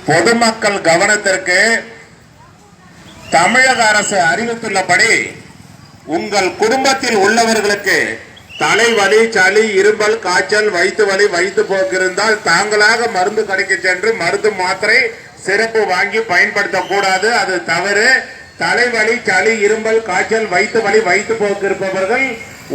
பொதுமக்கள் கவனத்திற்கு தமிழக அரசு அறிவித்துள்ளபடி உங்கள் குடும்பத்தில் உள்ளவர்களுக்கு தலைவலி, சளி, இருமல், காய்ச்சல், வயிற்று வலி, வயிற்று போக்கு இருந்தால் தாங்களாக மருந்து கடைக்கு சென்று மருந்து மாத்திரை சிறப்பு வாங்கி பயன்படுத்தக்கூடாது. அது தவறு. தலைவலி, சளி, இருமல், காய்ச்சல், வயிற்று வலி, வயிற்று போக்கு இருப்பவர்கள்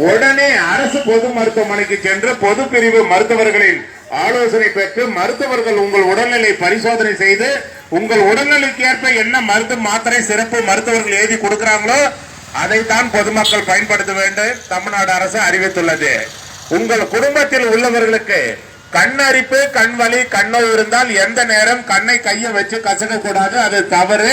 உடனே அரசு பொது மருத்துவமனைக்கு சென்று பொது பிரிவு மருத்துவர்களின் ஆலோசனை பெற்று மருத்துவர்கள் உங்கள் உடல்நிலை பரிசோதனை செய்து உங்கள் உடல்நிலைக்கு ஏற்ப என்ன மருந்து மாத்திரை சிறப்பு மருத்துவர்கள் எழுதி கொடுக்கிறாங்களோ அதைத்தான் பொதுமக்கள் பயன்படுத்த வேண்டும் தமிழ்நாடு அரசு அறிவித்துள்ளது. உங்கள் குடும்பத்தில் உள்ளவர்களுக்கு கண்ணரிப்பு, கண்வலி, கண்ணோய் இருந்தால் எந்த நேரம் கண்ணை கையை வச்சு கசக்க கூடாது. அது தவறு.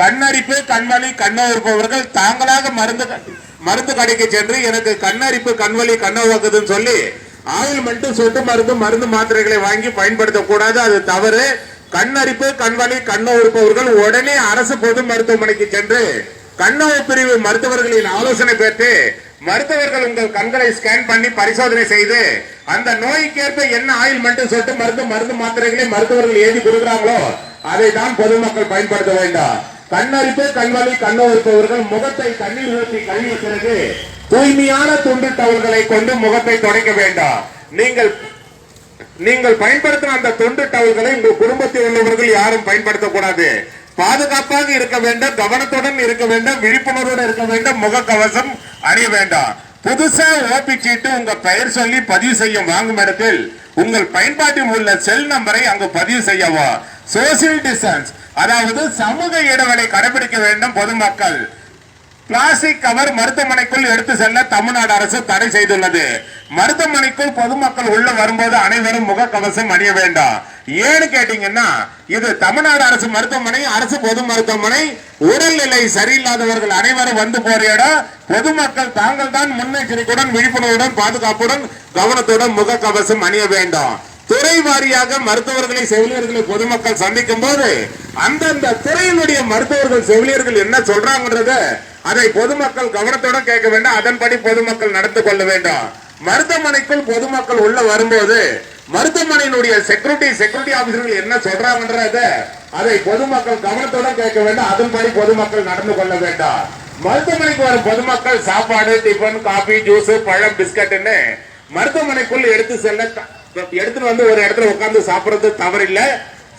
கண்ணரிப்பு, கண்வலி, கண்ணோய் இருப்பவர்கள் தாங்களாக மருந்து கடைக்கு சென்று எனக்கு கண்ணரிப்பு, கண்வலி, கண்ணோய் இருக்குதுன்னு சொல்லி ஆயில்மெண்ட், சொட்டு மருந்து மாத்திரைகளை வாங்கி பயன்படுத்தக்கூடாது. அது தவறு. கண்ணரிப்பு, கண்வலி, கண்ணோய் இருப்பவர்கள் உடனே அரசு பொது மருத்துவமனைக்கு சென்று கண்ணோய் பிரிவு மருத்துவர்களின் ஆலோசனை பெற்று மருத்துவர்கள் உங்கள் கண்களை ஸ்கேன் பண்ணி பரிசோதனை செய்து அந்த நோய்க்கேற்ப என்ன ஆயில்மெண்ட், சொட்டு மருந்து மாத்திரைகளை மருத்துவர்கள் எழுதி கொடுக்கிறாங்களோ அதை தான் பொதுமக்கள் பயன்படுத்த வேண்டாம். கண்ணரிப்பு, கண்வலி, கண்ணோய் இருப்பவர்கள் முகத்தை தண்ணீர் ஊற்றி கழுவிய பிறகு தூய்மையான துண்டு டவல்களை கொண்டு முகத்தை துடைக்க வேண்டாம். நீங்கள் பயன்படுத்தின அந்த துண்டு டவல்களை உங்கள் குடும்பத்தில் உள்ளவர்கள் யாரும் பயன்படுத்தக்கூடாது. பாதுகாப்பாக இருக்க வேண்டும், கவனத்துடன் இருக்க வேண்டும், விழிப்புணர்வுடன் இருக்க வேண்டும், முகக்கவசம் அணிய வேண்டாம். புதுசா ஓபி சீட்டு உங்க பெயர் சொல்லி பதிவு செய்யும் வாங்கும் இடத்தில் உங்கள் பயன்பாட்டில் உள்ள செல் நம்பரை அங்கு பதிவு செய்யவோ. சோசியல் டிஸ்டன்ஸ், அதாவது சமூக இடைவெளி கடைபிடிக்க வேண்டும். பொதுமக்கள் பிளாஸ்டிக் கவர் மருத்துவமனைக்குள் எடுத்து செல்ல தமிழ்நாடு அரசு தடை செய்துள்ளது. மருத்துவமனைக்குள் பொதுமக்கள் உள்ள வரும்போது அனைவரும் முகக்கவசம் அணிய வேண்டாம். ஏன்னு கேட்டீங்கன்னா இது தமிழ்நாடு அரசு மருத்துவமனை, அரசு பொது மருத்துவமனை. உடல்நிலை சரியில்லாதவர்கள் அனைவரும் வந்து போற இடம். பொதுமக்கள் தாங்கள் தான் முன்னெச்சரிக்கையுடன், விழிப்புணர்வுடன், பாதுகாப்புடன், கவனத்துடன் முகக்கவசம் அணிய வேண்டாம். துறை வாரியாக மருத்துவர்களை, செவிலியர்களை பொதுமக்கள் சந்திக்கும் போது அந்தந்த துறையினுடைய மருத்துவர்கள், செவிலியர்கள் என்ன சொல்றாங்கன்றத அதை பொதுமக்கள் கவனத்துடன் கேட்க வேண்டும். அதன்படி பொதுமக்கள் நடந்து கொள்ள வேண்டும். மருத்துவமனைக்குள் பொதுமக்கள் உள்ள வரும்போது மருத்துவமனையினுடைய செக்யூரிட்டி ஆபீசர்கள் என்ன சொல்றாங்கன்றத அதை பொதுமக்கள் கவனத்துடன் கேட்க வேண்டும். அதன்படி பொதுமக்கள் நடந்து கொள்ள வேண்டும். மருத்துவமனைக்கு வரும் பொதுமக்கள் சாப்பாடு, டிபன், காபி, ஜூஸ், பழம், பிஸ்கட்னு மருத்துவமனைக்குள் எடுத்துட்டு வந்து ஒரு இடத்துல உட்கார்ந்து சாப்பிடுறது தவறில்லை.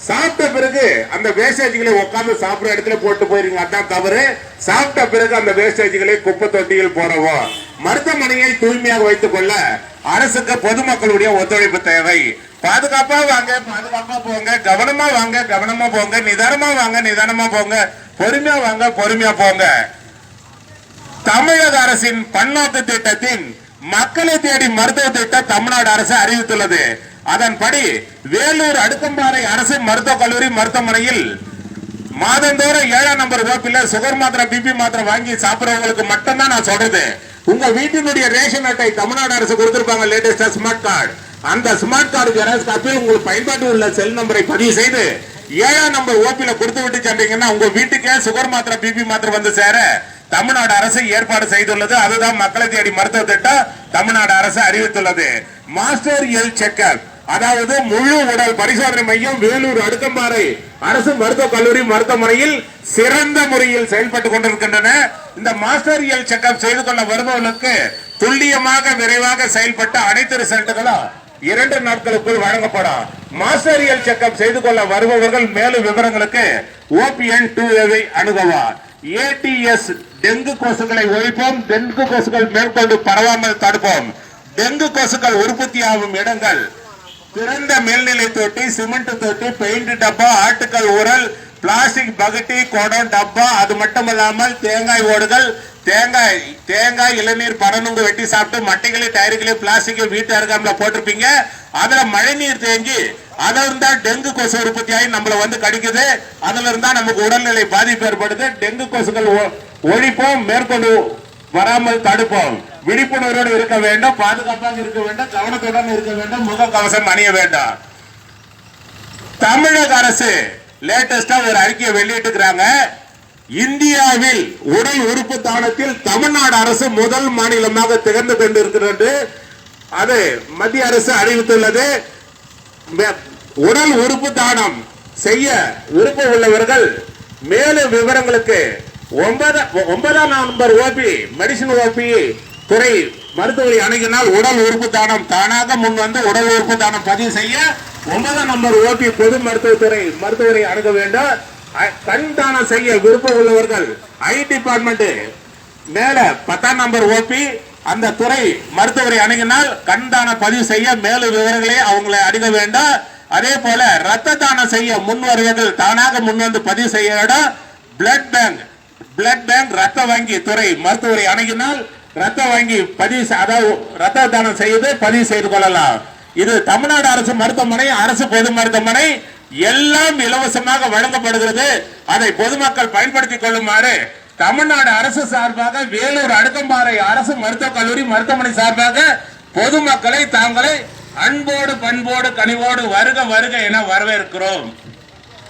சாப்பிட்ட பிறகு அந்த வேஸ்டேஜ்களை உட்கார்ந்து சாப்பிடுற இடத்துல போட்டு போயிருங்க, அதான் தவறு. சாப்பிட்ட பிறகு அந்த வேஸ்டேஜ்களை குப்பை தொட்டியில் போடவும். மருத்துவமனையை தூய்மையாக வைத்துக் கொள்ள அரசுக்கு பொதுமக்களுடைய ஒத்துழைப்பு தேவை. பாதுகாப்பா வாங்க, பாதுகாப்பா போங்க, கவனமா வாங்க, கவனமா போங்க, நிதானமா வாங்க, நிதானமா போங்க, பொறுமையா வாங்க, பொறுமையா போங்க. தமிழக அரசின் பன்னாட்டு திட்டத்தின் மக்களை தேடி மருத்துவ திட்டம் தமிழ்நாடு அரசு அறிவித்துள்ளது. அதன்படி வேலூர் அடுக்கம்பாறை அரசு மருத்துவக் கல்லூரி மருத்துவமனையில் மாதந்தோறும் 7ஆம் நம்பர் ஓபில சுகர் மாத்திரை, பிபி மாத்திரை வாங்கி சாப்பிடுறவங்களுக்கு மட்டும்தான் நான் சொல்றது. உங்க வீட்டினுடைய ரேஷன் அட்டை தமிழ்நாடு அரசு கொடுத்திருப்பாங்க, லேட்டஸ்டா ஸ்மார்ட் கார்டு. அந்த ஸ்மார்ட் கார்டு ஜெராக்ஸ் காப்பி உங்களுக்கு பயன்பாட்டு உள்ள செல் நம்பரை பதிவு செய்து 7ஆம் நம்பர் ஓபில கொடுத்து விட்டு சென்றீங்கன்னா உங்க வீட்டுக்கே சுகர் மாத்திரை, பிபி மாத்திரை வந்து சேர தமிழ்நாடு அரசு ஏற்பாடு செய்துள்ளது. அதுதான் மக்களை தேடி மருத்துவ திட்டம் தமிழ்நாடு அரசு அறிவித்துள்ளது. மாஸ்டர் ஹெல்த் செக்அப், அதாவது முழு உடல் பரிசோதனை மையம் வேலூர் அடுக்கம்பாறை அரசு மருத்துவக் கல்லூரி மருத்துவமனையில் சிறந்த முறையில் செயல்பட்டுக் கொண்டிருக்கின்றன. இந்த மாஸ்டர் ஹெல்த் செக்அப் செய்து கொள்ள வருபவர்களுக்கு துல்லியமாக, விரைவாக செயல்பட்ட அனைத்து ரிசல்ட்டுகளும் 2 நாட்களுக்குள் வழங்கப்படும். மாஸ்டர் ஹெல்த் செக்அப் செய்து கொள்ள வருபவர்கள் மேலும் விவரங்களுக்கு OPN 2A அணுகுவார். ATS டெங்கு கொசுக்களை ஒழிப்போம், டெங்கு கொசுக்கள் மேற்கொண்டு பரவாமல் தடுப்போம். டெங்கு கொசுக்கள் உற்பத்தியாகும் இடங்கள் திறந்த மேல்நிலை தொட்டி, சிமெண்ட் தொட்டி, பெயிண்ட் டப்பா, ஆட்டுக்கள் உரல், பிளாஸ்டிக் பகட்டி, குடம், டப்பா. அது மட்டுமல்லாமல் தேங்காய் ஓடுகள், தேங்காய் இளநீர், பனநுங்கு வெட்டி சாப்பிட்டு மட்டைகளே, டயர்களே, பிளாஸ்டிக் வீட்டு அருகாமல போட்டிருப்பீங்க. அதுல மழை நீர் தேங்கி அதுல இருந்தா டெங்கு கொசு உற்பத்தியாகி நம்மள வந்து கடிக்குது. அதுல இருந்தா நமக்கு உடல்நிலை பாதிப்பு ஏற்படுது. டெங்கு கொசுகள் ஒழிப்போம், மேற்கொண்டு வராமல் தடுப்போம். விழிப்புணர்வோடு இருக்க வேண்டும், பாதுகாப்பாக இருக்க வேண்டும், கவனத்துடன் இருக்க வேண்டும், முகக்கவசம் அணிய வேண்டும். தமிழக அரசு லேட்டஸ்டா ஒரு அறிக்கையை வெளியிட்டிருக்கிறாங்க. இந்தியாவில் உடல் உறுப்பு தானத்தில் தமிழ்நாடு அரசு முதல் மாநிலமாக திகழ்ந்து கொண்டிருக்கிறது. அது மத்திய அரசு அறிவித்துள்ளது. உடல் உறுப்பு தானம் செய்ய விருப்பம் உள்ளவர்கள் மேலும் விவரங்களுக்கு 9ஆம் நம்பர் ஓபி மெடிசின் ஓபி துறை மருத்துவரை அணுகினால் உடல் உறுப்பு தானம் தானாக முன் வந்து உடல் உறுப்பு தானம் பதிவு செய்ய 9ஆம் நம்பர் ஓபி பொது மருத்துவத்துறை மருத்துவரை அணுக வேண்டும். கண் தானம் செய்ய விருப்பம் உள்ளவர்கள் ஐ டிபார்ட்மெண்ட் மேல 10ஆம் நம்பர் ஓபி அந்த துறை மருத்துவரை அணுகினால் கண் தானம் பதிவு செய்ய மேலும் விவரங்களை அவங்களை அணுக வேண்டும். அதே போல ரத்த தானம் செய்ய முன் வருவர்கள் தானாக முன் வந்து பதிவு செய்ய வேண்டும். பிளட் பேங்க் ரத்த வங்கி துறை மருத்துவரை அணுகினால் ரத்த வங்கி பதிவு அதாவது ரத்த தானம் செய்து பதிவு செய்து கொள்ளலாம். இது தமிழ்நாடு அரசு மருத்துவமனை அரசு பொது மருத்துவமனை எல்லாம் இலவசமாக வழங்கப்படுகிறது. அதை பொதுமக்கள் பயன்படுத்திக் கொள்ளுமாறு தமிழ்நாடு அரசு சார்பாக வேலூர் அடுக்கம்பாறை அரசு மருத்துவக் கல்லூரி மருத்துவமனை சார்பாக பொதுமக்களை தாங்களை அன்போடு பண்போடு கனிவோடு வருக வருக என வரவேற்கிறோம்.